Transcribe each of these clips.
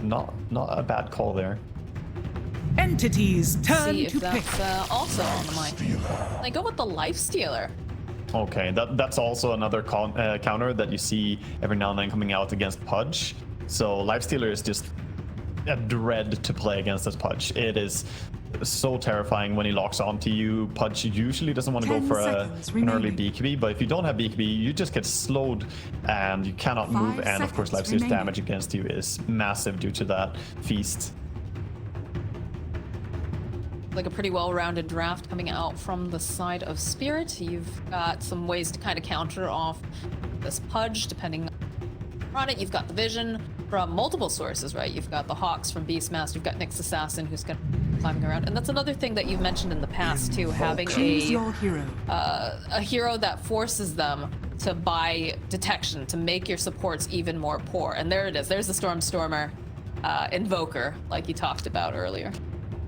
not a bad call there. Entities turn See if to pick. that's also on the mind. I go with the Life Stealer. Okay, that's also another counter that you see every now and then coming out against Pudge. So Lifestealer is just a dread to play against this Pudge. It is so terrifying when he locks onto you. Pudge usually doesn't want to go for an early BKB, but if you don't have BKB, you just get slowed and you cannot move. And of course, Lifestealer's damage against you is massive due to that feast. Like a pretty well-rounded draft coming out from the side of Spirit. You've got some ways to kind of counter off this Pudge, depending on it. You've got the vision from multiple sources, right? You've got the Hawks from Beastmaster, you've got Nyx Assassin who's kind of climbing around. And that's another thing that you've mentioned in the past too, having a hero that forces them to buy detection, to make your supports even more poor. And there it is. There's the Stormer Invoker, like you talked about earlier.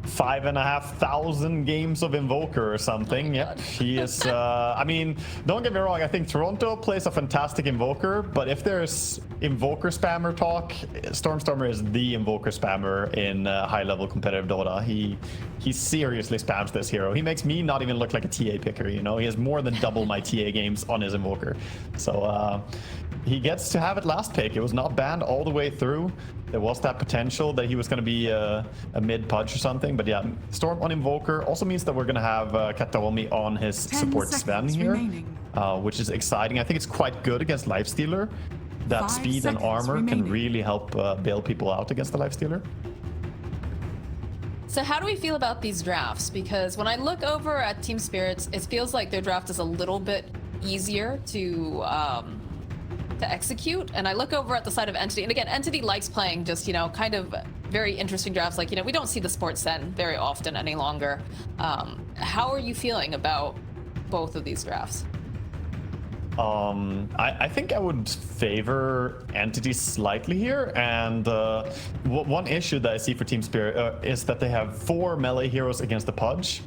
5,500 games of Invoker or something. Yep, he is. I mean, don't get me wrong. I think Toronto plays a fantastic Invoker, but if there's Invoker spammer talk, Stormer is the Invoker spammer in high-level competitive Dota. He seriously spams this hero. He makes me not even look like a TA picker. You know, he has more than double my TA games on his Invoker. So he gets to have it last pick. It was not banned all the way through. There was that potential that he was going to be a mid-Pudge or something. But yeah, Storm on Invoker also means that we're going to have Kataomi on his support Sven here, which is exciting. I think it's quite good against Lifestealer. That speed and armor can really help bail people out against the Lifestealer. So how do we feel about these drafts? Because when I look over at Team Spirits, it feels like their draft is a little bit easier to execute, and I look over at the side of Entity, and again, Entity likes playing just, you know, kind of very interesting drafts. Like, you know, we don't see the sports Sen very often any longer. How are you feeling about both of these drafts? I think I would favor Entity slightly here, and one issue that I see for Team Spirit is that they have 4 melee heroes against the Pudge.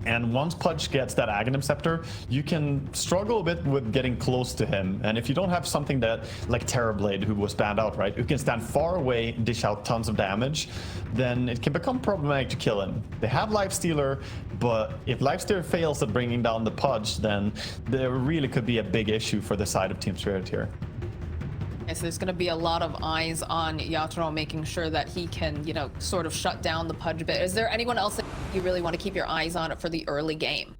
And once Pudge gets that Aghanim Scepter, you can struggle a bit with getting close to him. And if you don't have something that, like Terrorblade, who was banned out, right, who can stand far away, dish out tons of damage, then it can become problematic to kill him. They have Lifestealer, but if Lifestealer fails at bringing down the Pudge, then there really could be a big issue for the side of Team Spirit here. So there's going to be a lot of eyes on Yatoro, making sure that he can, you know, sort of shut down the Pudge a bit. Is there anyone else that you really want to keep your eyes on it for the early game?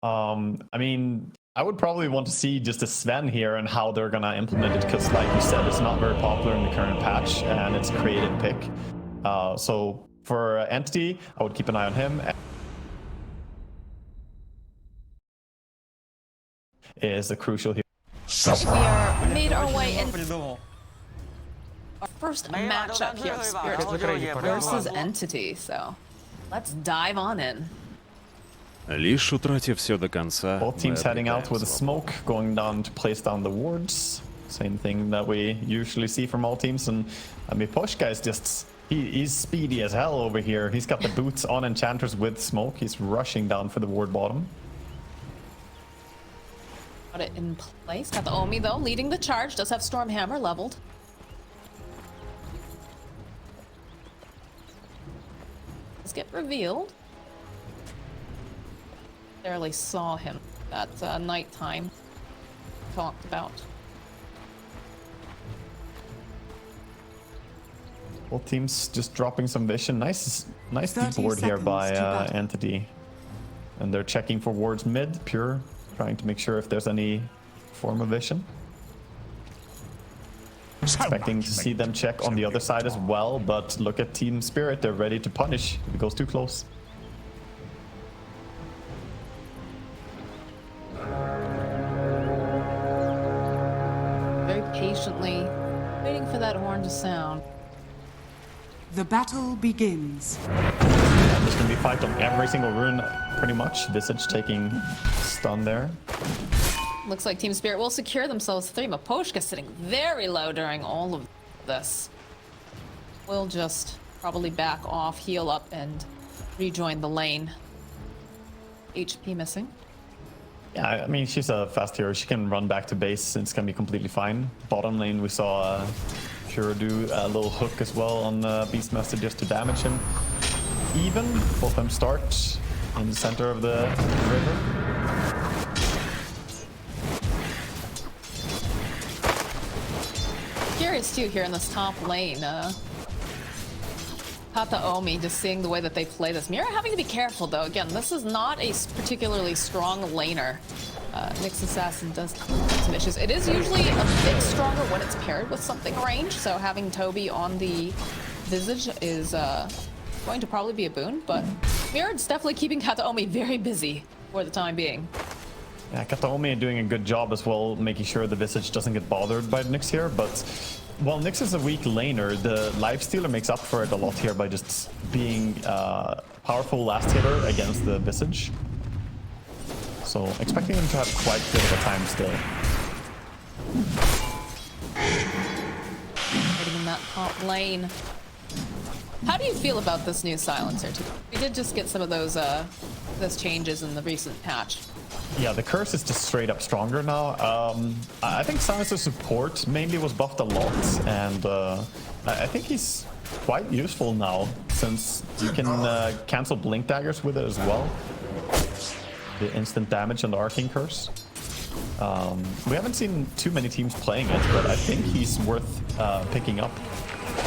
I mean, I would probably want to see just a Sven here and how they're going to implement it, because like you said, it's not very popular in the current patch, and it's a creative pick. So for Entity, I would keep an eye on him. Is a crucial here. We are made our way in. Our first matchup here of Spirit versus Entity, so let's dive on in. Лишь утратив все до конца. Both teams heading out with a smoke, going down to place down the wards. Same thing that we usually see from all teams. And I mean, Poshka is just, he's speedy as hell over here. He's got the boots on Enchanters with smoke. He's rushing down for the ward bottom. Got it in place. Got the Omi though, leading the charge. Does have Stormhammer leveled. Let's get revealed. Barely saw him. That nighttime talked about. Both teams just dropping some vision. Nice deep ward here by Entity. And they're checking for wards mid, pure. Trying to make sure if there's any form of vision. Expecting to see them check on the other side as well, but look at Team Spirit, they're ready to punish if it goes too close. Very patiently waiting for that horn to sound. The battle begins. And there's going to be a fight on every single rune, pretty much. Visage taking stun there. Looks like Team Spirit will secure themselves 3. Maposhka sitting very low during all of this. We'll just probably back off, heal up, and rejoin the lane. HP missing. Yeah, I mean, she's a fast hero. She can run back to base and it's going to be completely fine. Bottom lane, we saw Sure do a little hook as well on Beastmaster just to damage him. Even both of them start in the center of the river. Curious too here in this top lane. Kataomi, just seeing the way that they play this. Mira having to be careful though. Again, this is not a particularly strong laner. Nyx Assassin does have some issues. It is usually a bit stronger when it's paired with something ranged, so having Toby on the Visage is going to probably be a boon, but Mira's definitely keeping Kataomi very busy for the time being. Yeah, Kataomi doing a good job as well, making sure the Visage doesn't get bothered by Nyx here, but while Nyx is a weak laner, the Lifestealer makes up for it a lot here by just being powerful last hitter against the Visage. So expecting him to have quite a bit of a time still. Getting in that top lane. How do you feel about this new silencer? We did just get some of those changes in the recent patch. Yeah, the curse is just straight up stronger now. I think silencer support mainly was buffed a lot, and I think he's quite useful now since you can cancel blink daggers with it as well. The instant damage on the arcane curse. We haven't seen too many teams playing it, but I think he's worth picking up.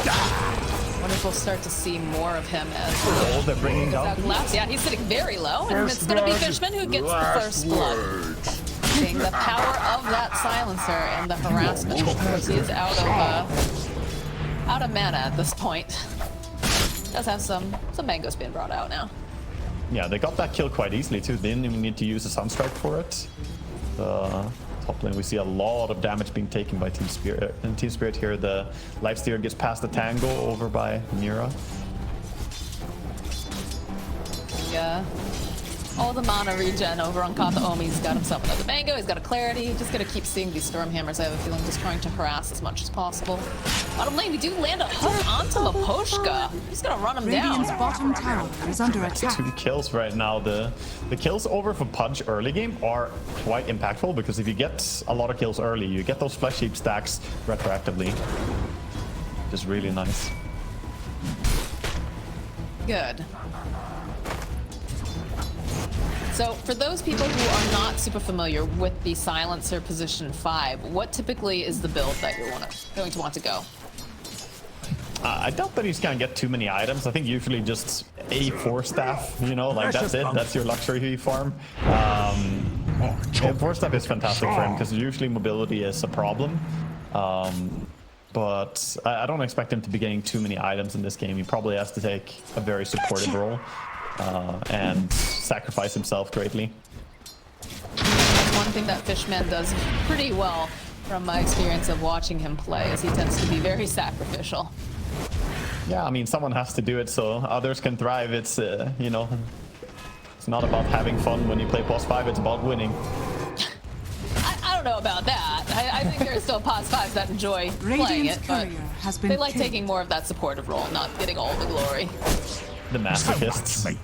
I wonder if we'll start to see more of him as Oh, they're bringing down. Yeah, he's sitting very low, and it's going to be Fishman who gets the first blood. Seeing the power of that silencer and the harassment. Of course, he is out of mana at this point. Does have some mangoes being brought out now. Yeah, they got that kill quite easily too. They didn't even need to use a Sunstrike for it. Top lane, we see a lot of damage being taken by Team Spirit. In Team Spirit here, the Lifestealer gets past the Tango over by Mira. Yeah. All the mana regen over on Kataomi's got himself another mango. He's got a clarity. Just gonna keep seeing these Stormhammers. I have a feeling just trying to harass as much as possible. Bottom lane, we do land a hook onto Maposhka. He's gonna run him Radiant's down. bottom tower is under attack. 2 kills right now. The kills over for Pudge early game are quite impactful because if you get a lot of kills early, you get those Flesh Heap stacks retroactively. Just really nice. Good. So for those people who are not super familiar with the Silencer position 5, what typically is the build that you're going to want to go? I doubt that he's gonna get too many items. I think usually just a 4 staff, you know, like that's it. That's your luxury farm. And 4 staff is fantastic for him because usually mobility is a problem. But I don't expect him to be getting too many items in this game. He probably has to take a very supportive role and sacrifice himself greatly. That's one thing that Fishman does pretty well from my experience of watching him play, is he tends to be very sacrificial. Yeah, I mean, someone has to do it so others can thrive. It's, you know, it's not about having fun when you play boss 5, it's about winning. I don't know about that. I think there are still boss 5s that enjoy playing it, but they like taking more of that supportive role, not getting all the glory. The masochists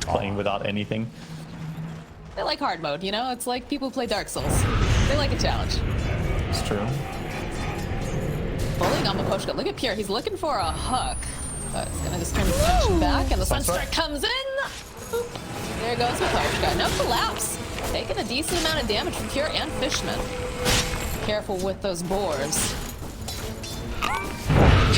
playing without anything. They like hard mode, you know? It's like people who play Dark Souls. They like a challenge. It's true. Bullying on Maposhka. Look at Pierre. He's looking for a hook. But it's gonna just turn his attention back, and the Sunstrike comes in. Boop. There goes Maposhka. No collapse. Taking a decent amount of damage from Pierre and Fishman. Careful with those boars.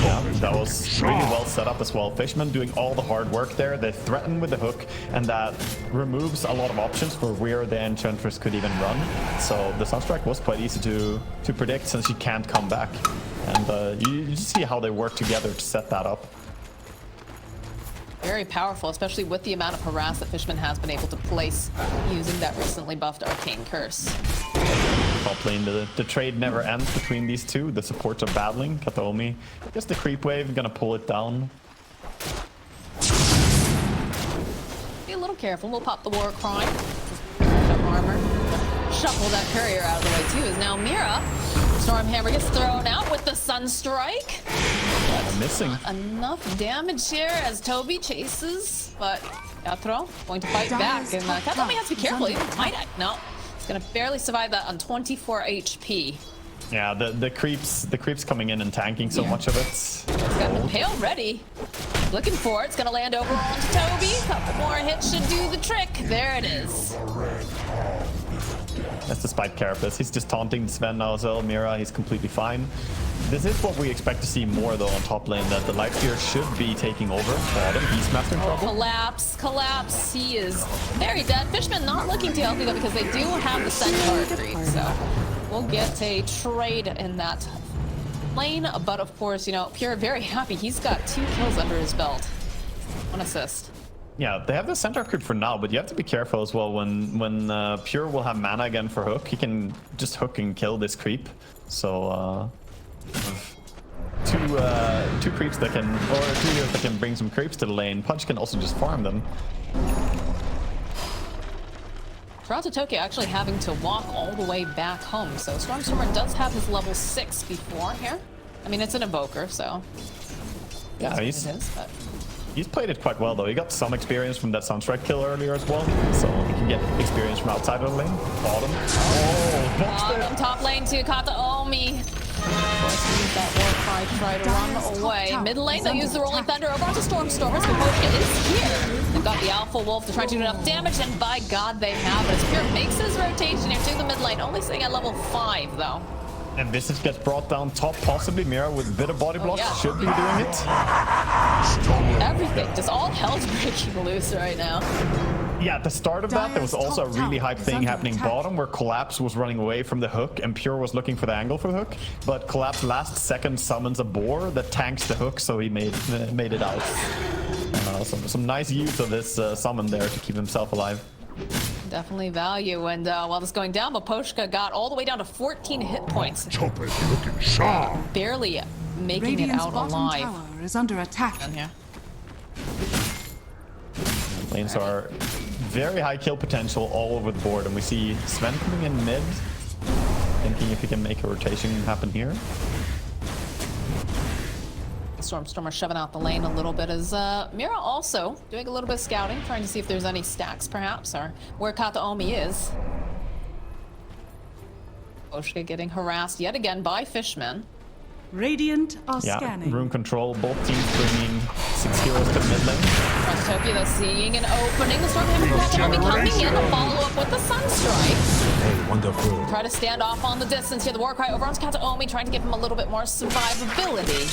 Yeah, that was really well set up as well. Fishman doing all the hard work there. They threaten with the hook, and that removes a lot of options for where the Enchantress could even run. So the Sunstrike was quite easy to predict since she can't come back. And you see how they work together to set that up. Very powerful, especially with the amount of harass that Fishman has been able to place using that recently buffed Arcane Curse. Top lane, the trade never ends between these two. The supports are battling. Kataomi, just the creep wave, gonna pull it down. Be a little careful. We'll pop the War Cry. Some armor. Shuffle that courier out of the way too. Is now Mira. Stormhammer gets thrown out with the Sunstrike. Missing. Enough damage here as Toby chases, but Yatro going to fight back, and Kataomi has to be careful. He might no. Gonna barely survive that on 24 HP. Yeah, the creeps coming in and tanking so much of it. He's got the Impale ready. Looking for it. It's gonna land over onto Toby. Couple more hits should do the trick. There it is. That's despite Carapace. He's just taunting Sven now as well. Mira, he's completely fine. This is what we expect to see more though on top lane, that the Lifestealer should be taking over bottom. Beastmaster in trouble. Collapse. He is very dead. Fishman not looking too healthy though because they do have the Centaur creep, so we'll get a trade in that lane. But of course, you know, Pure very happy. He's got 2 kills under his belt. 1 assist. Yeah, they have the Centaur creep for now, but you have to be careful as well when Pure will have mana again for hook. He can just hook and kill this creep. So two creeps that can, or 2 heroes that can bring some creeps to the lane. Punch can also just farm them. Toronto Tokyo actually having to walk all the way back home. So Stormstormer does have his level 6 before here. I mean, it's an Invoker, so yeah, it is, but he's played it quite well though. He got some experience from that Sunstrike kill earlier as well, so he can get experience from outside of the lane. Bottom. Bottom, top lane to Kataomi. Of course, use that war cry to try to run away. Mid lane, they use the Rolling Thunder over onto Stormstormers. Kaposhka is here. They've got the Alpha Wolf to try to do enough damage, and by God, they have it. As Pure makes his rotation here to the mid lane, only sitting at level 5 though. And Visage gets brought down top, possibly Mira with a bit of body block. Yeah. Should be doing it. Everything, just all hell's breaking loose right now. Yeah, at the start of that, there was also a really hype thing happening bottom where Collapse was running away from the hook and Pure was looking for the angle for the hook. But Collapse last second summons a boar that tanks the hook, so he made it out. Some nice use of this summon there to keep himself alive. Definitely value, and while this is going down, Maposhka got all the way down to 14 hit points. Looking sharp. Barely making Radiant's it out bottom alive. tower is under attack. Down here. Lanes are very high kill potential all over the board, and we see Sven coming in mid, thinking if he can make a rotation happen here. Stormstormer shoving out the lane a little bit as Mira also doing a little bit of scouting, trying to see if there's any stacks perhaps, or where Kataomi is. Oshka getting harassed yet again by Fishmen. Radiant are Yeah, scanning. room control, both teams bringing 6 heroes to the mid lane. Tokyo though seeing an opening. The Stormhammer Kataomi coming in, a follow-up with the Sunstrike. Wonderful. Try to stand off on the distance here. The Warcry over onto Kataomi, trying to give him a little bit more survivability.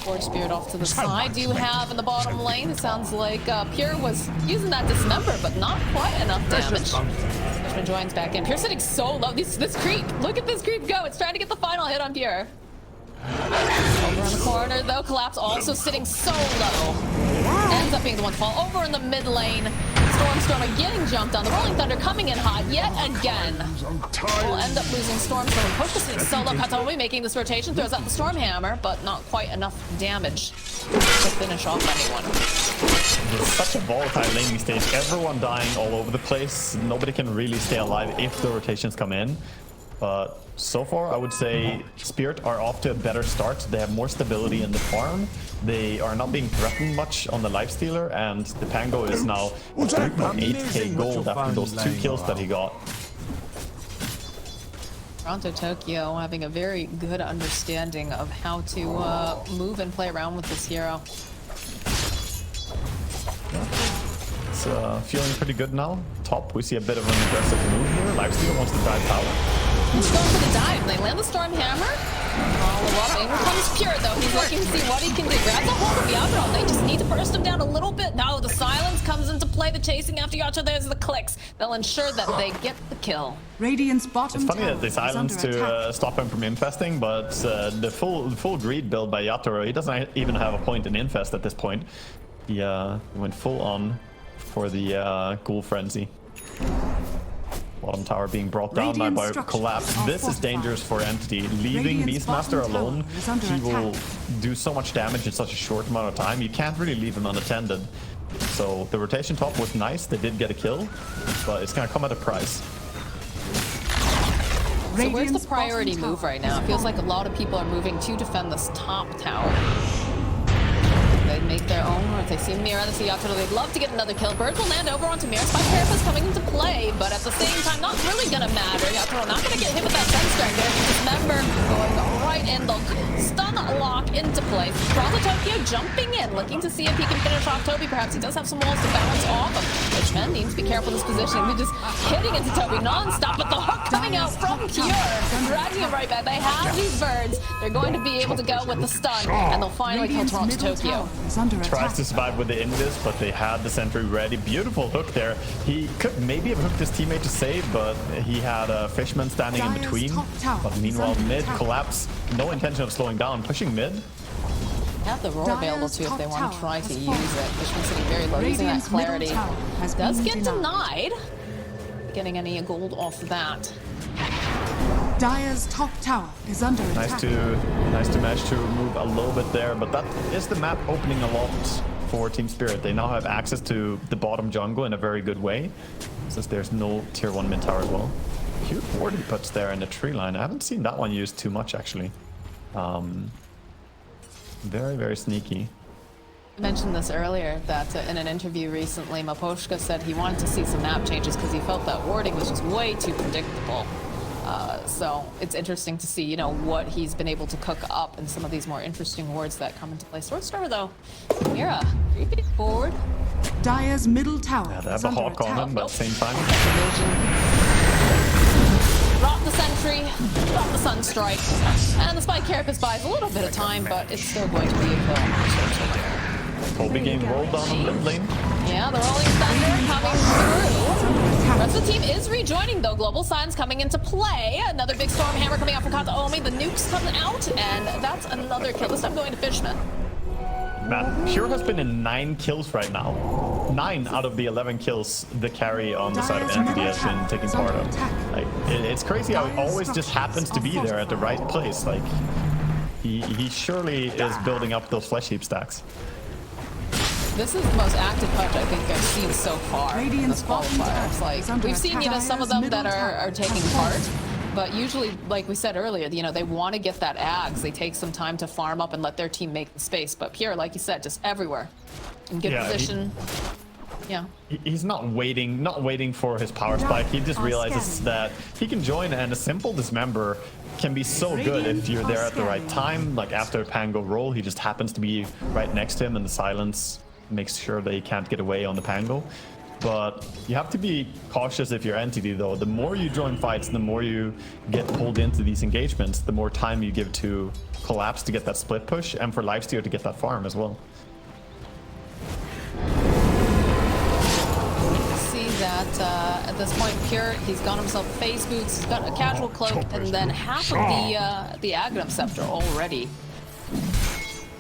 Forge Spirit off to the side. Do you have in the bottom lane? It sounds like Pure was using that Dismember, but not quite enough damage. Fishman joins back in. Pure sitting so low. This creep. Look at this creep go. It's trying to get the final hit on Pure. Over in the corner though, Collapse also sitting so low. Ends up being the one to fall over in the mid lane. Stormstormer getting jumped on. The Rolling Thunder coming in hot yet again. We'll end up losing Stormstormer. Push sitting so low. Kataomi making this rotation, throws out the Stormhammer, but not quite enough damage to finish off anyone. It's such a volatile lane these days. Everyone dying all over the place. Nobody can really stay alive if the rotations come in. But so far, I would say Spirit are off to a better start. They have more stability in the farm. They are not being threatened much on the Lifestealer, and the Pango is now 3.8k gold after those 2 kills that he got. Toronto Tokyo having a very good understanding of how to move and play around with this hero. It's feeling pretty good now. Top, we see a bit of an aggressive move here. Lifestealer wants to dive tower. He's going for the dive. They land the Stormhammer. Follow up. In comes Pure, though. He's looking to see what he can do. Grabs a hold of Yato. They just need to burst him down a little bit. Now the silence comes into play. The chasing after Yato. There's the clicks. They'll ensure that they get the kill. Radiant's bottom It's funny tower that they is silence under attack. to stop him from infesting, but the full greed build by Yatoro, he doesn't even have a point in infest at this point. He went full on for the Ghoul Frenzy. Bottom tower being brought down now by Collapse. This is dangerous for Entity. Leaving Beastmaster alone, he will do so much damage in such a short amount of time. You can't really leave him unattended. So the rotation top was nice. They did get a kill, but it's going to come at a price. So where's the priority move right now? It feels like a lot of people are moving to defend this top tower. They make their own, or if they see Mira, they see Yatorogod, they'd love to get another kill. Birds will land over onto Mira. Spike Carapace coming into play, but at the same time, not really gonna matter. Yatorogod not gonna get hit with that Sunstrike there. Dismember going right in. They'll stun lock into place. Raza Tokyo jumping in, looking to see if he can finish off Toby. Perhaps he does have some walls to bounce off of. Fishman needs to be careful this position. They're just hitting into Toby non-stop, but the hook coming out from Pure, dragging him right back. They have these birds. They're going to be able to go with the stun, and they'll finally kill Radiant's Toronto middle Tokyo. tower is under Tries attack. to survive with the Invis, but they had the sentry ready. Beautiful hook there. He could maybe have hooked his teammate to save, but he had a Fishman standing in Dire's between. top tower But is meanwhile, under mid attack. collapse. No intention of slowing down. Pushing mid. Have the roar Dire's available too if top they want to tower try to has use fallen. it. Fishman's sitting very low, using that Radiant's middle clarity. tower has Does been get denied. denied. Getting any gold off that. Dire's top tower is under Nice attack. to manage to move a little bit there, but that is the map opening a lot for Team Spirit. They now have access to the bottom jungle in a very good way, since there's no tier 1 mid tower as well. Cute ward he puts there in the tree line. I haven't seen that one used too much actually. Very sneaky. I mentioned this earlier, that in an interview recently, Maposhka said he wanted to see some map changes because he felt that warding was just way too predictable. So it's interesting to see, you know, what he's been able to cook up in some of these more interesting wards that come into play. Swordstar though, Mira, creeping forward. Dire's middle tower Yeah, they is have a under hawk on attack. him, but at the same time, Drop the sentry, drop the sunstrike, and the spike carapace buys a little bit of time, but it's still going to be a kill. Colby getting rolled down on mid lane. Yeah, the rolling thunder coming through. Under The attack. rest of the team is rejoining though. Global Signs coming into play. Another big storm hammer coming out from Kataomi. The nukes coming out, and that's another kill. This time going to Fishman. Man, Pure has been in 9 kills right now. 9 out of the 11 kills the carry on the side of Entity has been taking part of. Like, it's crazy how he always just happens to be there at the right place. Like, he surely is building up those flesh heap stacks. This is the most active punch I think I've seen so far in Radiant's this bottom qualifier. tower It's like, is under we've seen, you know, some of them attack. that Dire's are middle taking tower part, has fallen. but usually, like we said earlier, you know, they want to get that ags. They take some time to farm up and let their team make the space. But Pierre, like you said, just everywhere. In good Yeah, position. Yeah. He's not waiting for his power spike. He just realizes that he can join, and a simple dismember can be so good if you're there at the right time. Like after a Pango roll, he just happens to be right next to him, and the silence makes sure that he can't get away on the Pango. But you have to be cautious if you're Entity though. The more you join fights, the more you get pulled into these engagements, the more time you give to Collapse to get that split push, and for Lifesteal to get that farm as well. See that at this point, Pure, he's got himself face boots, he's got a casual cloak, and then half of the Aghanim Scepter already.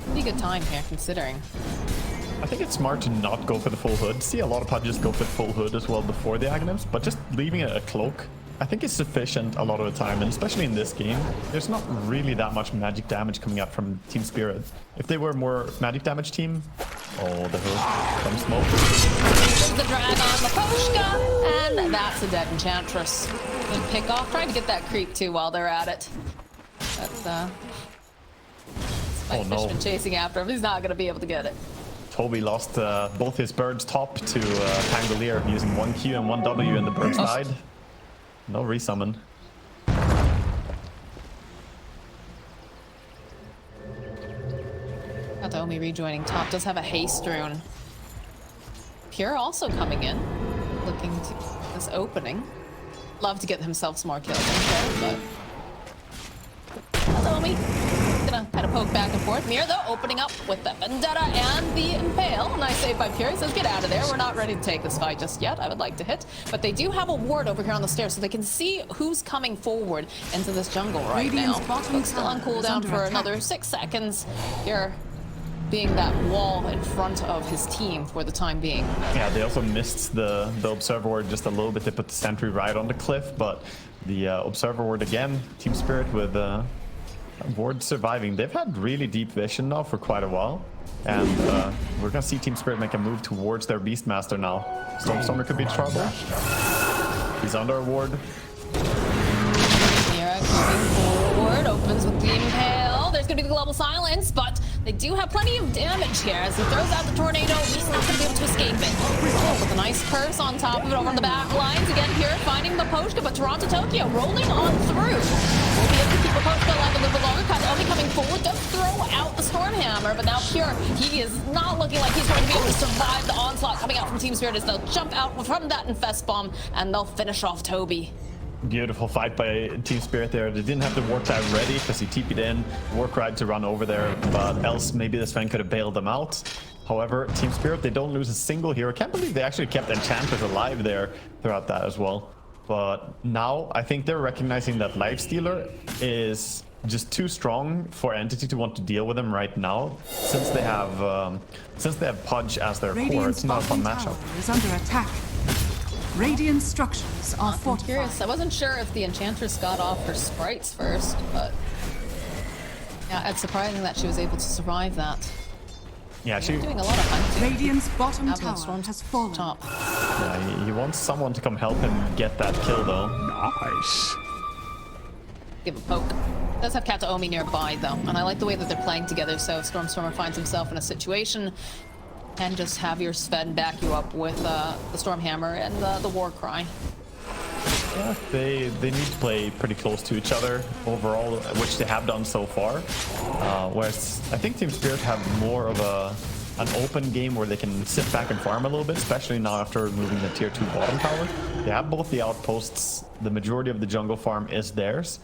Pretty good time here, considering. I think it's smart to not go for the full hood. See a lot of pudges go for the full hood as well before the Aghanims, but just leaving it a cloak, I think is sufficient a lot of the time, and especially in this game, there's not really that much magic damage coming out from Team Spirit. If they were more magic damage team, oh, the hood, some smoke. There's the drag on the Poshka, and that's a dead Enchantress. Good pick off, trying to get that creep too while they're at it. That's Oh, no. Fishman chasing after him. He's not going to be able to get it. Toby lost both his birds top to Pangolier using 1 Q and 1 W, and the birds died. No resummon. Kataomi rejoining top, does have a haste rune. Pure also coming in, looking to this opening. Love to get himself some more kills, but Kataomi gonna kind of poke back and forth. Mir though opening up with the Vendetta and the Impale. Nice save by Pure. He says, get out of there. We're not ready to take this fight just yet. I would like to hit. But they do have a ward over here on the stairs, so they can see who's coming forward into this jungle right Radiant's now. bottom But still on tower is cooldown under for attack. another 6 seconds. Here being that wall in front of his team for the time being. Yeah, they also missed the Observer Ward just a little bit. They put the sentry right on the cliff, but the Observer Ward again, Team Spirit with Ward surviving. They've had really deep vision now for quite a while, and we're gonna see Team Spirit make a move towards their Beastmaster now. Stormstormer could be trouble. He's under a ward. Mira coming forward, opens with the Impale. There's gonna be the global silence, but They do have plenty of damage here as he throws out the tornado. He's not going to be able to escape it. With a nice curse on top of it over on the back lines. Again, here finding the Poshka, but Toronto Tokyo rolling on through. We'll be able to keep the Poshka alive a little bit longer. Kazaomi coming forward does throw out the Stormhammer, but now Pure, he is not looking like he's going to be able to survive the onslaught coming out from Team Spirit as they'll jump out from that Infest Bomb and they'll finish off Toby. Beautiful fight by Team Spirit there. They didn't have the War Cloud ready because he TP'd in, Warcry to run over there, but else maybe this Sven could have bailed them out. However, Team Spirit, they don't lose a single hero. Can't believe they actually kept Enchanters alive there throughout that as well. But now I think they're recognizing that Lifestealer is just too strong for Entity to want to deal with him right now, since they have Pudge as their core. Radiant's It's not a fun bottom matchup. tower is under attack. Radiant structures are I'm fortified. curious. I wasn't sure if the Enchantress got off her sprites first, but yeah, it's surprising that she was able to survive that. Yeah, She's doing a lot of hunting. Radiant's bottom Avalanche tower Storm has fallen. top. Yeah, he wants someone to come help him get that kill though. Nice. Give a poke. Does have Kataomi nearby though, and I like the way that they're playing together. So if Stormstormer finds himself in a situation, and just have your Sven back you up with the Stormhammer and the Warcry. Yeah, they need to play pretty close to each other overall, which they have done so far. Whereas I think Team Spirit have more of an open game where they can sit back and farm a little bit, especially now after removing the tier 2 bottom tower. They have both the outposts. The majority of the jungle farm is theirs.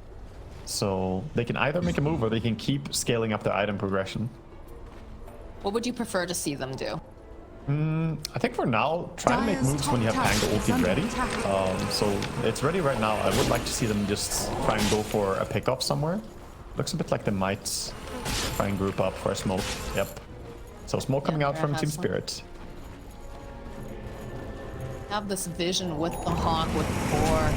So they can either make a move or they can keep scaling up their item progression. What would you prefer to see them do? I think for now, try to make Dire's moves when you have top Pango tower is ulti under ready. attack. So it's ready right now. I would like to see them just try and go for a pickoff somewhere. Looks a bit like they might try and group up for a smoke. Yep. So smoke coming out Pure from has Team one. Spirit. Have this vision with the Hawk, with the Core.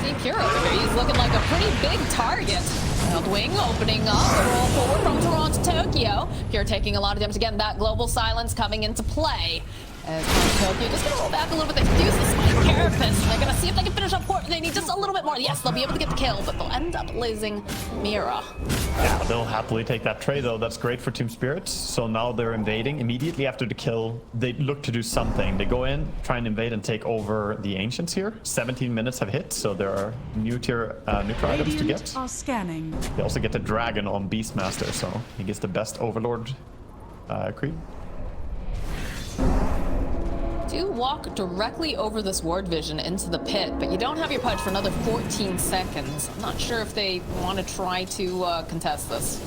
See Pure over here. He's looking like a pretty big target. Wild Wing opening up, a roll forward from Toronto Tokyo. Pure taking a lot of damage. Again, that global silence coming into play. As Tokyo just gonna roll back a little bit. They can use the Spike Carapace. They're gonna see if they can finish up Port. They need just a little bit more. Yes, they'll be able to get the kill, but they'll end up losing Mira. Yeah, they'll happily take that trade though. That's great for Team Spirit. So now they're invading. Immediately after the kill, they look to do something. They go in, try and invade and take over the Ancients here. 17 minutes have hit, so there are new tier neutral items to Radiant get. are scanning. They also get the Dragon on Beastmaster, so he gets the best Overlord creep. Do walk directly over this ward vision into the pit, but you don't have your Pudge for another 14 seconds. I'm not sure if they want to try to contest this.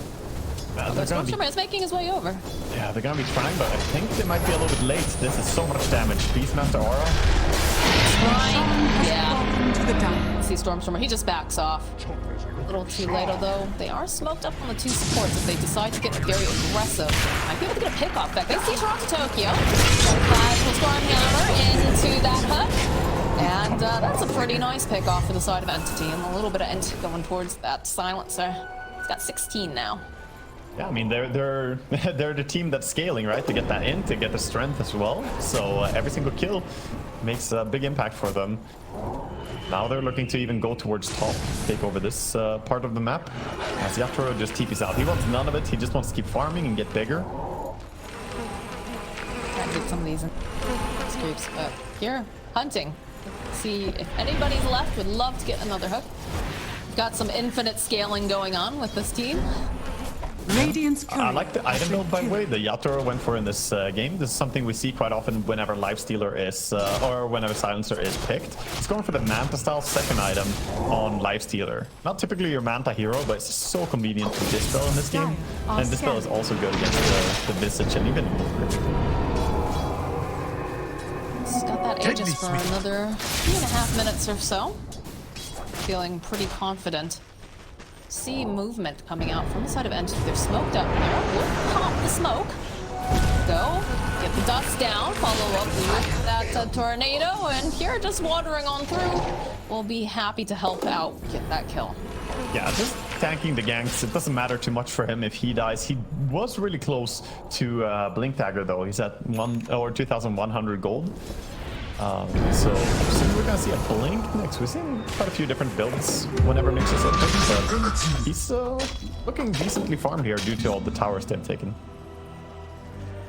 They're gonna be, Stormstormer is making his way over. yeah, they're gonna be trying, but I think they might be a little bit late. This is so much damage. Beastmaster Aura. Trying, yeah. Fallen to the down. See Stormstormer, he just backs off. A little too late, although they are smoked up on the two supports if they decide to get very aggressive. Might be able to get a pick off back. They see Toronto Tokyo. Flash will Stormhammer into that hook. And that's a pretty nice pick off for the side of Entity. And a little bit of Ent going towards that silencer. He's got 16 now. Yeah, I mean they're they're the team that's scaling, right? To get that in, to get the strength as well. So every single kill makes a big impact for them. Now they're looking to even go towards top, take over this part of the map. As Yatorogod just TPs out. He wants none of it. He just wants to keep farming and get bigger. Try to get some of these creeps, but here, hunting. See if anybody's left. Would love to get another hook. Got some infinite scaling going on with this team. Radiant's I courier like the has item been build, by the killed. way, the Yatoro went for in this game. This is something we see quite often whenever Lifestealer is, or whenever Silencer is picked. It's going for the Manta style second item on Lifestealer. Not typically your Manta hero, but it's so convenient to Dispel in this game. And Dispel is also good against the Visage and even He's got that Aegis for another 3.5 minutes or so. Feeling pretty confident. See movement coming out from the side of Entity. They're smoked up there. We'll pop the smoke. Go. Get the dust down. Follow up with that tornado. And here, just wandering on through. We'll be happy to help out. Get that kill. Yeah, just tanking the ganks. It doesn't matter too much for him if he dies. He was really close to Blink Dagger though. He's at 2,100 gold. So soon we're gonna see a blink next. We've seen quite a few different builds whenever Nyx is open, but he's looking decently farmed here due to all the towers they've taken.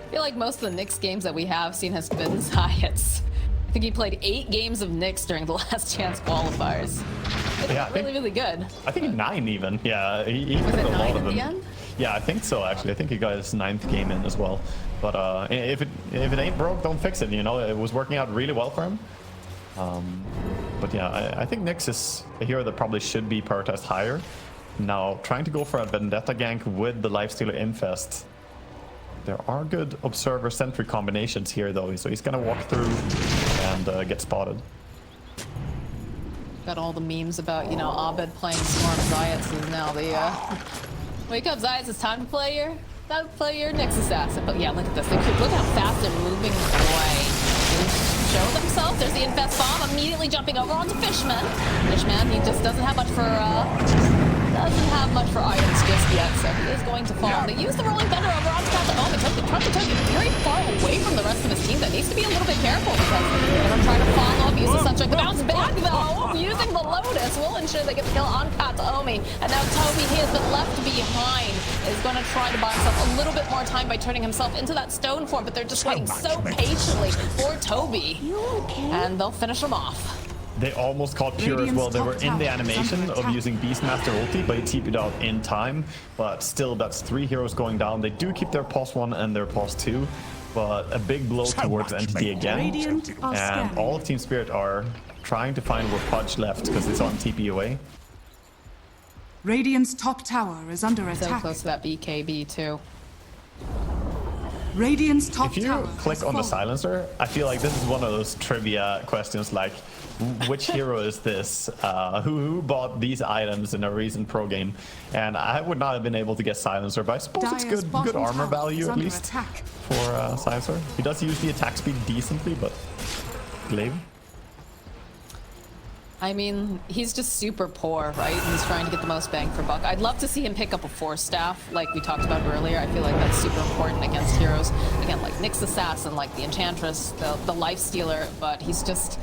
I feel like most of the Nyx games that we have seen has been Zayat's. I think he played 8 games of Nyx during the last chance qualifiers. Yeah, really good. I think 9 even. Yeah, he Was played it a 9 lot at of them. the end? Yeah, I think so actually. I think he got his 9th game in as well. But if it ain't broke, don't fix it. You know, it was working out really well for him. But yeah, I think Nyx is a hero that probably should be prioritized higher. Now, trying to go for a Vendetta gank with the Lifestealer Infest. There are good Observer Sentry combinations here though, so he's gonna walk through and get spotted. Got all the memes about, you know, Abed playing smart Zayats is now the wake up Zayats, it's time to play your Nyx assassin. But yeah, look at this. Look how fast they're moving away. They show themselves. There's the Infest bomb immediately jumping over onto Fishman. Fishman, he just doesn't have much for items just yet, so he is going to fall. They use the Rolling Thunder over onto Katamome. Trying to take it very far away from the rest of his team. That needs to be a little bit careful because they're going to try to follow up, use the Sunstrike. The bounce back though, using the Lotus will ensure they get the kill on Katamome. And now Toby, he has been left behind, is going to try to buy himself a little bit more time by turning himself into that stone form, but they're just waiting so patiently for Toby. And they'll finish him off. They almost caught Pure as well. They were in the animation of using Beastmaster ulti, but he TP'd out in time. But still, that's 3 heroes going down. They do keep their pos 1 and their pos 2, but a big blow towards Entity again. And all of Team Spirit are trying to find where Pudge left because they saw him TP away. Radiant's top tower is under So attack. close to that BKB too. Radiant's top If you tower click has on the fallen. silencer, I feel like this is one of those trivia questions like, which hero is this? Who bought these items in a recent pro game? And I would not have been able to get silencer, but I suppose it's Dire's good bottom armor tower value is at under least attack. for silencer. He does use the attack speed decently, but glaive. I mean, he's just super poor, right? He's trying to get the most bang for buck. I'd love to see him pick up a Force Staff, like we talked about earlier. I feel like that's super important against heroes. Again, like Nyx Assassin, like the Enchantress, the Lifestealer, but he's just,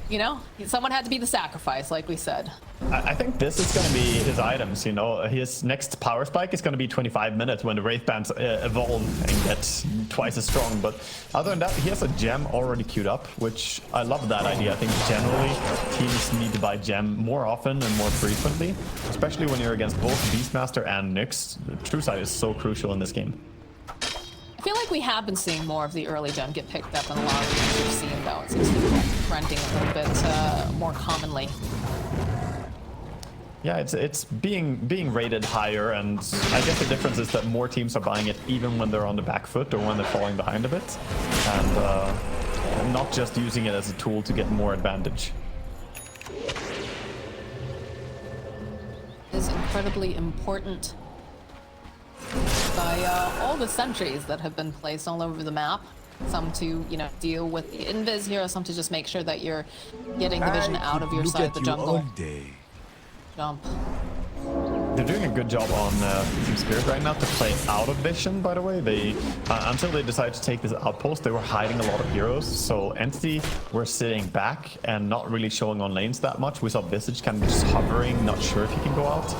you know, someone had to be the sacrifice, like we said. I think this is going to be his items, you know. His next power spike is going to be 25 minutes when the Wraith Bands evolve and get twice as strong. But other than that, he has a gem already queued up, which I love that idea. I think generally teams need to buy gem more often and more frequently, especially when you're against both Beastmaster and Nyx. True Sight is so crucial in this game. I feel like we have been seeing more of the early gem get picked up in a lot of games we've seen, though. It seems to be renting a little bit more commonly. Yeah, it's being rated higher, and I guess the difference is that more teams are buying it even when they're on the back foot or when they're falling behind a bit, and not just using it as a tool to get more advantage. Is incredibly important by all the sentries that have been placed all over the map. Some to, you know, deal with the invis here, some to just make sure that you're getting the vision out of your side of the jungle. Jump. They're doing a good job on Team Spirit right now to play out of vision, by the way. They until they decided to take this outpost, they were hiding a lot of heroes. So Entity were sitting back and not really showing on lanes that much. We saw Visage kind of just hovering, not sure if he can go out.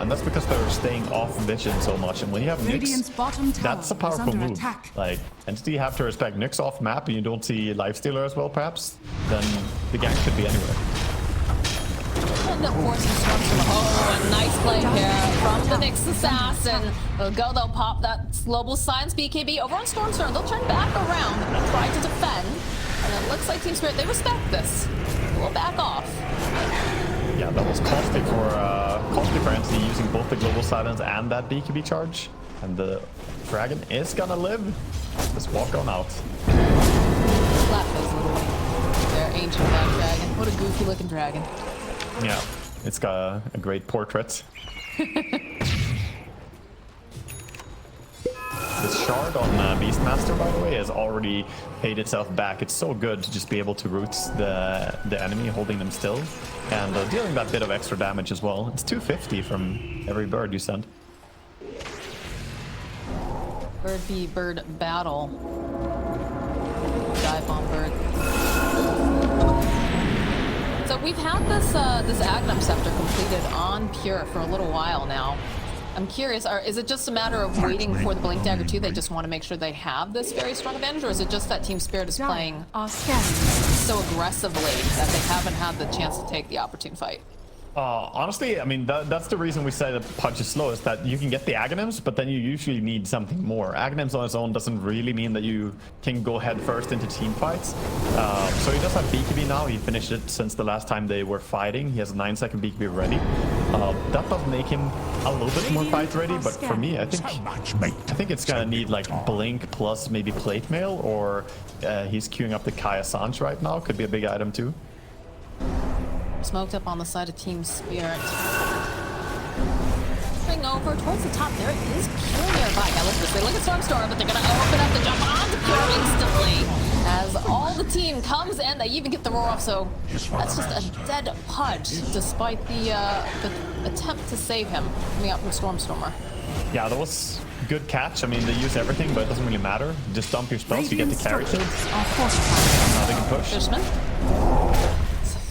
And that's because they were staying off vision so much. And when you have Radiant's Nyx, bottom tower that's a is powerful under move. attack. Like, Entity have to respect Nyx off map and you don't see Lifestealer as well, perhaps, then the gank could be anywhere. And of course, oh, a nice play here from the Nyx Assassin. They'll go, they'll pop that Global Science BKB over on Stormstorm. They'll turn back around and try to defend. And it looks like Team Spirit, they respect this. We'll back off. Yeah, that was costly for Entity using both the Global Silence and that BKB charge. And the dragon is gonna live. Just walk on out. Slap those little, their ancient black dragon. What a goofy looking dragon. Yeah, it's got a great portrait. This shard on Beastmaster, by the way, has already paid itself back. It's so good to just be able to root the enemy, holding them still, and dealing that bit of extra damage as well. It's 250 from every bird you send. Bird v bird battle. Dive on bird. So we've had this Agnum Scepter completed on Pure for a little while now. I'm curious, is it just a matter of waiting for the Blink Dagger 2? They just want to make sure they have this very strong advantage, or is it just that Team Spirit is playing Are scanning. so aggressively that they haven't had the chance to take the opportune fight? Honestly, I mean, that's the reason we say that Pudge is slow, is that you can get the Aghanims, but then you usually need something more. Aghanims on its own doesn't really mean that you can go head first into team fights. So he does have BKB now. He finished it since the last time they were fighting. He has a 9-second BKB ready. That does make him a little bit more fight ready, but for me, I think it's gonna need like Blink plus maybe Plate Mail, or he's queuing up the Kaya Sanj right now. Could be a big item too. Smoked up on the side of Team Spirit. Moving over towards the top, there is Pure nearby. Now look at this. They look at Stormstorm, but they're going to open up the jump onto Pure instantly. As all the team comes in, they even get the roar off, so that's just a dead Pudge, despite the attempt to save him coming out from Stormstormer. Yeah, that was a good catch. I mean, they use everything, but it doesn't really matter. Just dump your spells, you get the carry kills. Now they can push. Fishman.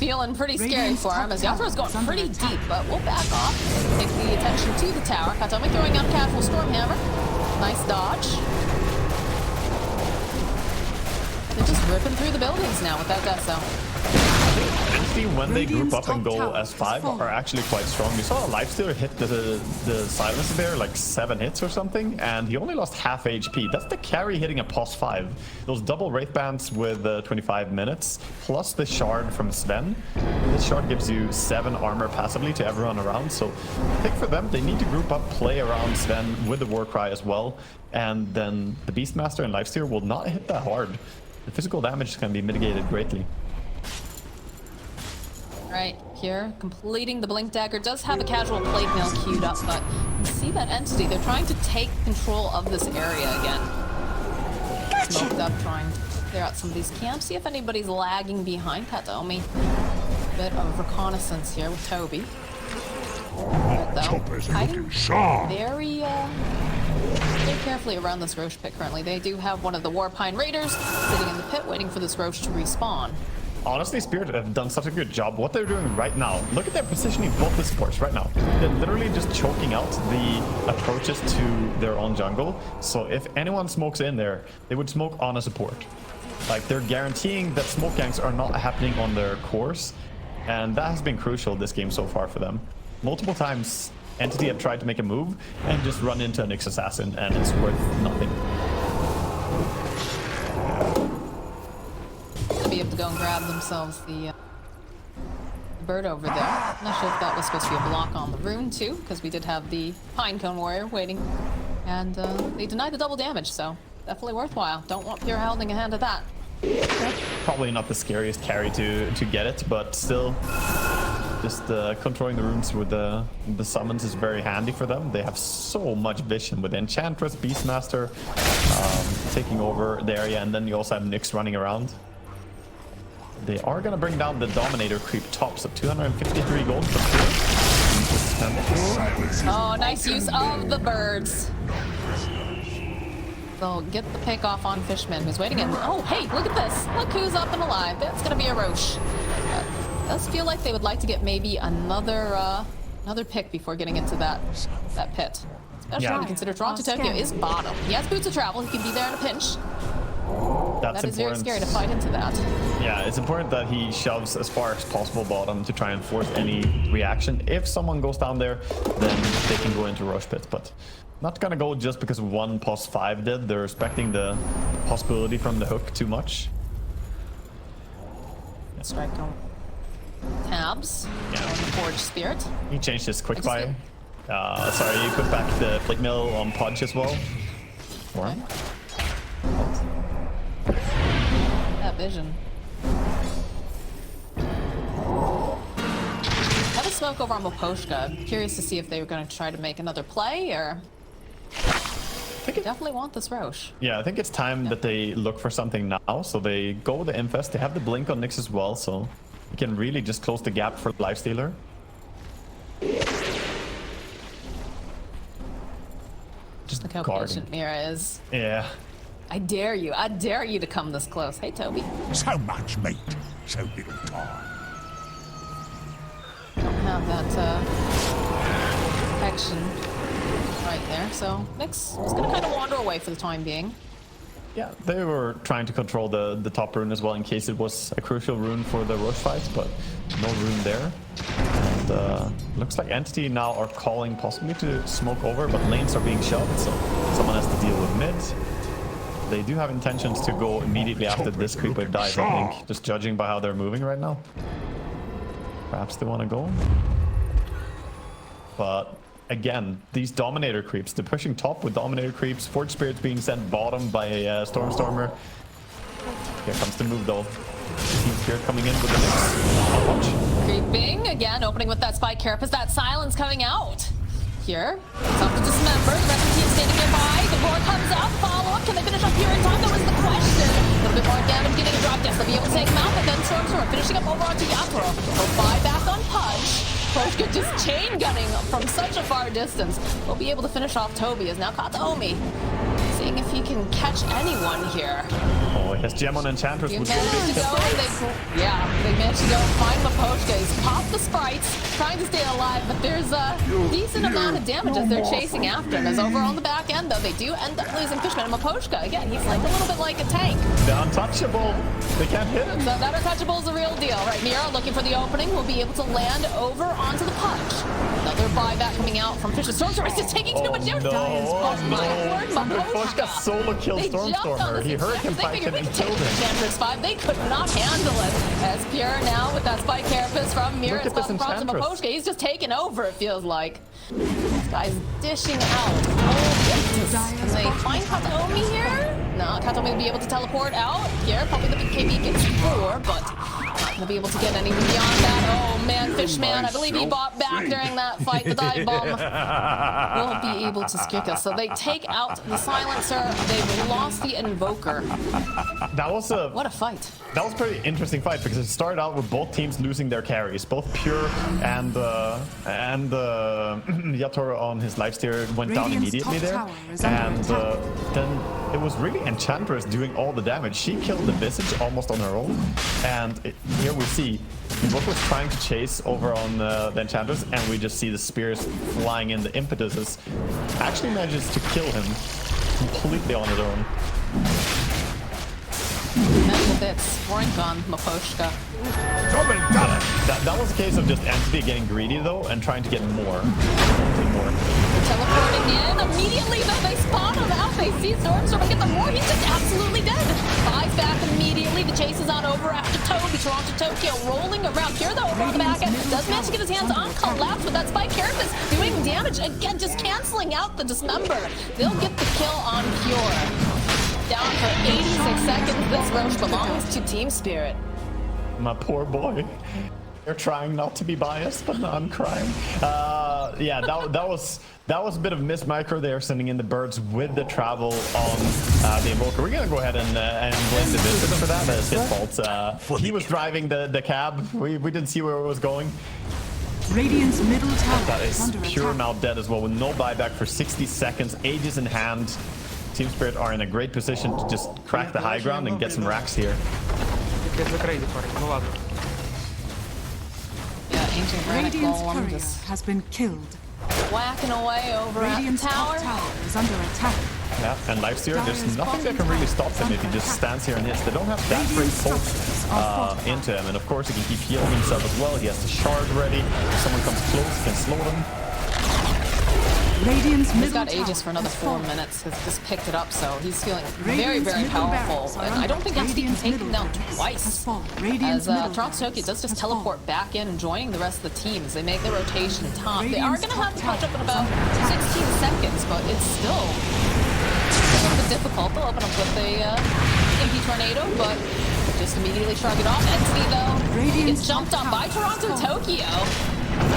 Feeling pretty scary for him, as Yatorog's going pretty deep, but we'll back off. Take the attention to the tower. Katomi throwing out casual Stormhammer. Nice dodge. They're just ripping through the buildings now with that Deso. Entity, when they group up and go S5, are actually quite strong. You saw a Lifestealer hit the silencer there, like 7 hits or something, and he only lost half HP. That's the carry hitting a pos 5. Those double Wraith Bands with 25 minutes, plus the shard from Sven. This shard gives you 7 armor passively to everyone around, so I think for them, they need to group up, play around Sven with the Warcry as well, and then the Beastmaster and Lifestealer will not hit that hard. The physical damage can be mitigated greatly. Right, here, completing the Blink Dagger. Does have a casual Plate Mail queued up, but you see that entity. They're trying to take control of this area again. Smoked up, trying to clear out some of these camps. See if anybody's lagging behind Katomi. Bit of reconnaissance here with Toby. Choppers are Hiding looking sharp. very carefully around this Roche pit currently. They do have one of the Warpine Raiders sitting in the pit waiting for this Roche to respawn. Honestly, Spirit have done such a good job. What they're doing right now, look at their positioning both the supports right now. They're literally just choking out the approaches to their own jungle. So if anyone smokes in there, they would smoke on a support. Like, they're guaranteeing that smoke ganks are not happening on their cores. And that has been crucial this game so far for them. Multiple times, Entity have tried to make a move and just run into a Nyx Assassin, and it's worth nothing. Be able to go and grab themselves the bird over there. Not sure if that was supposed to be a block on the rune too, because we did have the Pinecone Warrior waiting, and they denied the double damage, so definitely worthwhile. Don't want Pure holding a hand at that. Probably not the scariest carry to get it, but still, just controlling the runes with the summons is very handy for them. They have so much vision with Enchantress, Beastmaster taking over the area, and then you also have Nyx running around. They are going to bring down the Dominator creep top, so 253 gold for Pure. Oh, nice use of the birds. They'll get the pick off on Fishman, who's waiting in. Oh, hey, look at this. Look who's up and alive. That's going to be a Roche. Does feel like they would like to get maybe another pick before getting into that pit. Especially when you consider Toronto Tokyo is bottom. He has boots of travel. He can be there in a pinch. That is very scary to fight into that. Yeah, it's important that he shoves as far as possible bottom to try and force any reaction. If someone goes down there, then they can go into Rush Pit, but not gonna go just because one pos 5 did. They're respecting the possibility from the hook too much. Strike on tabs. Yeah. On the Forge Spirit. He changed his quick buy. Sorry, he put back the Plate Mill on Pudge as well. Okay. That vision. Have a smoke over on Moposhka. Curious to see if they were going to try to make another play, or definitely want this Roche. Yeah, I think it's time that they look for something now. So they go with the Infest. They have the Blink on Nyx as well, so you can really just close the gap for Lifestealer. Just look how patient Mira is. Yeah. I dare you. I dare you to come this close. Hey, Toby. So much meat, so little time. Don't have that protection right there. So Nyx is going to kind of wander away for the time being. Yeah, they were trying to control the top rune as well in case it was a crucial rune for the rush fight, but no rune there. And looks like Entity now are calling possibly to smoke over, but lanes are being shoved, so someone has to deal with mid. They do have intentions to go immediately after this creep wave dies, I think, just judging by how they're moving right now. Perhaps they want to go. But again, these Dominator creeps, they're pushing top with Dominator creeps, Forge Spirits being sent bottom by Stormstormer. Here comes the move though. Team Spirit coming in with the Nyx. Watch. Creeping, again, opening with that Spike Carapace, that silence coming out. Here, it's up to Dismember, the rest of the team standing nearby, the roar comes out, follow-up, can they finish up here in time? That was the question. A little bit more damage getting a drop, yes, they'll be able to take him out, but then Stormstormer finishing up over onto Yatoro. He'll buy back on Pudge. Poshka just chain gunning from such a far distance. We'll be able to finish off Toby as now Kataomi. Seeing if he can catch anyone here. Oh, his gem on Enchantress would managed to go, they managed to go find Maposhka. He's popped the sprites, trying to stay alive, but there's a decent amount of damage as they're chasing after him. As over on the back end, though, they do end up losing Fishman and Maposhka. Again, he's like a little bit like a tank. The untouchable. They can't hit him. So that untouchable is the real deal. Right, Mira looking for the opening, will be able to land over onto the punch. Another buyback coming out from Fisher. Stormstormer is just taking too much damage. Oh my word, Maposhka solo killed Stormstormer. He heard him fight him and killed him. Enchantress 5, they could not handle it. As Pure now with that Spike Carapace from Mira Look at this from Enchantress. Maposhka. He's just taking over, it feels like. This guy's dishing out. Oh, can they find Kataomi here? No, Kataomi will be able to teleport out. Here, probably the KB gets 4, but not gonna be able to get any beyond that. Oh man, Fishman, I believe he bought back during that fight. The dive bomb will be able to skick us. So they take out the silencer. They've lost the invoker. That was What a fight. That was a pretty interesting fight because it started out with both teams losing their carries. Both Pure and Yatoro on his lifesteal went down immediately there. And then it was really Enchantress doing all the damage. She killed the Visage almost on her own. And here we see Invoker was trying to chase over on the Enchantress, and we just see the spears flying in. The Impetuses actually manages to kill him completely on his own. Mental bits, Sprink on Maposhka. That was a case of just Entity getting greedy though and trying to get more. Teleporting in immediately though, they spawn him out. They see Stormstormer get the more. He's just absolutely dead. Buys back immediately. The chase is on over after Toby. Toronto Tokyo rolling around. Here though, over on the back end, does manage to get his hands on Collapse with that Spike Carapace doing damage again, just canceling out the Dismember. They'll get the kill on Pure. Down for 86 seconds. This Roche belongs to Team Spirit. My poor boy. They're trying not to be biased, but no, I'm crying. Yeah, that was a bit of miss micro there, sending in the birds with the travel on the Invoker. We're gonna go ahead and blame the Visitor for that. That's his fault. He was driving the cab. We didn't see where it was going. Radiant's middle tower That is is under Pure attack. now dead as well with no buyback for 60 seconds. Aegis in hand. Team Spirit are in a great position to just crack the high ground and get some racks here. Yeah, Ancient Granite Radiant's Golem courier just has been killed. whacking away over Radiant's at the top tower. tower is under attack. Yeah, and Lifesteal, there's nothing that can really stop them if he just stands here and hits. They don't have that great poke into him, and of course he can keep healing himself as well. He has the shard ready. If someone comes close, he can slow them. Radiant's He's middle got Aegis for another tower 4 has fallen. minutes. Has just picked it up, so he's feeling very, Radiant's very middle powerful. barracks are And I under don't think Entity can Radiant's take him middle down barracks twice. has fallen. As Radiant's middle Toronto barracks Tokyo does just has teleport fallen. back in and joining the rest of the teams. They make their rotation top. They are Radiant's going to have to top catch up in tower about is under attack. 16 seconds, but it's still a little bit difficult. They'll open up with a MP Tornado, but just immediately shrug it off. Entity, though, Radiant's gets jumped on top by tower Toronto has fallen. Tokyo.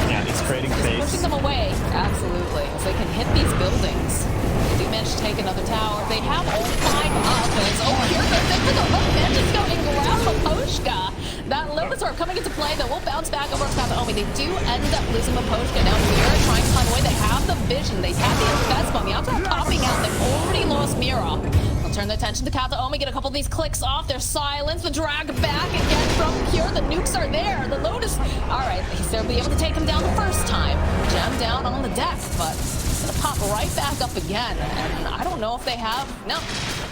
Yeah, it's creating Pushing space. them away, absolutely, as they can hit these buildings. They do manage to take another tower. They have all 5 up as, here goes into the look, manages to go and grab Maposhka. That Lipisaur coming into play, that will bounce back over to Kataomi. They do end up losing Maposhka. Now Mira trying to climb away. They have the vision. They have the Infest Bomb. The outside popping out. They've already lost Mira. They'll turn their attention to Kataomi, get a couple of these clicks off, their silence, the drag back again from Pure, the nukes are there, the Lotus, alright, they'll be able to take him down the first time, Gem down on the deck, but it's gonna pop right back up again, and I don't know if they have, no,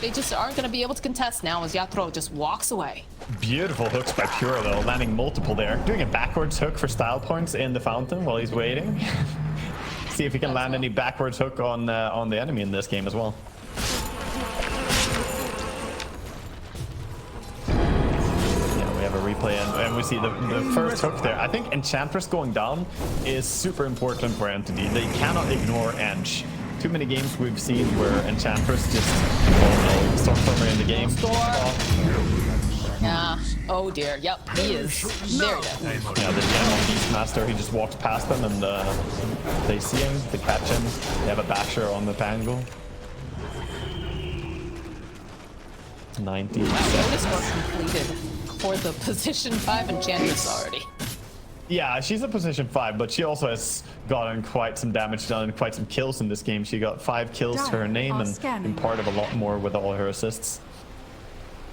they just aren't gonna be able to contest now as Yatoro just walks away. Beautiful hooks by Pure though, landing multiple there. Doing a backwards hook for style points in the fountain while he's waiting. See if he can land any backwards hook on the enemy in this game as well. Yeah, we have a replay and we see the first hook there. I think Enchantress going down is super important for Entity. They cannot ignore Ench. Too many games we've seen where Enchantress just, oh no, Stormstormer in the game. Yeah. Oh dear. Yep. He is very dead. Yeah, the general Beastmaster, he just walks past them and they see him, they catch him. They have a basher on the tangle. 90. Wow, Lotus work completed for the position 5 Enchantress already. Yeah, she's a position 5, but she also has gotten quite some damage done and quite some kills in this game. She got 5 kills to her name and been part of a lot more with all her assists.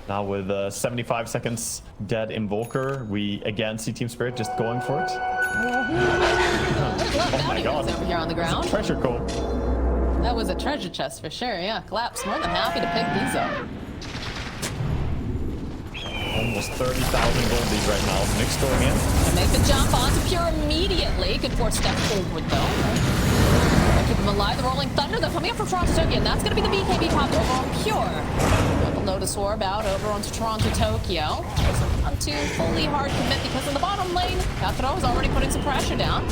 Now with 75 seconds dead Invoker, we again see Team Spirit just going for it. Oh my god. Over here on the ground. Treasure cove. That was a treasure chest for sure, yeah. Glap's more than happy to pick these up. Almost 30,000 goldies right now. Nick's going in. Gonna make the jump onto Pure immediately. Good force step forward though. Keep him alive. The Rolling Thunder though coming up for Toronto Tokyo, and that's gonna be the BKB popped over on Pure. Got the Lotus Orb out over onto Toronto Tokyo. Not too fully hard commit because in the bottom lane, Yatoro is already putting some pressure down.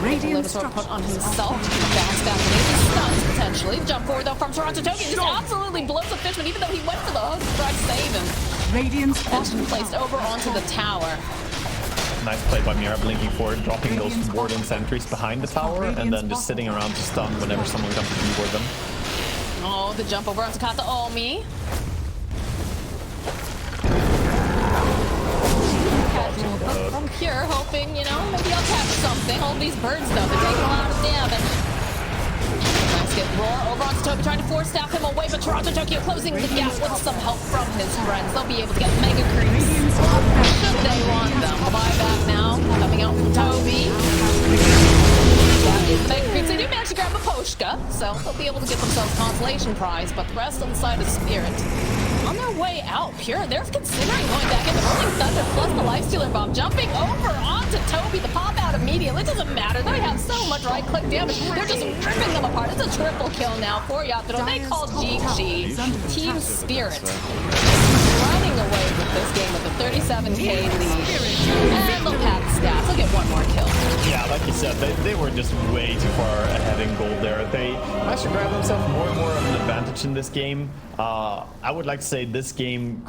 Lotus Orb put on himself. Bounce back and even stuns potentially. Jump forward though from Toronto Tokyo. Just absolutely blows up Fishman, even though he went for the hook to try to save him. Radiant's Fishman placed over onto the tower. Nice play by Mira, blinking forward, dropping those warden sentries behind the tower, and then just sitting around to stun whenever someone comes to keyboard them. Oh, the jump over onto Kataomi. From Pure, hoping, you know, maybe I'll catch something. Hold these birds though, they're taking a lot of damage. Nice get Roar over onto Toby, trying to force staff him away, but Toronto Tokyo closing the gap with some help from his friends. They'll be able to get mega creeps. Should they want them? Buyback now, coming out from Toby. That is mega creeps. They do manage to grab a Poshka, so they'll be able to get themselves a consolation prize, but the rest on the side of Spirit. On their way out, Pure, they're considering going back in. The Rolling Thunder plus the Lifestealer Bomb jumping over onto Toby. The pop out immediately. It doesn't matter. They have so much right-click damage. They're just ripping them apart. It's a triple kill now for Yatoro. They call GG. Team Spirit running away with this game with a 37k lead. And they'll pad the stats. They'll get one more kill. Yeah, like you said, they were just way too far ahead in gold there. They managed to grab themselves more and more of an advantage in this game. I would like to say this game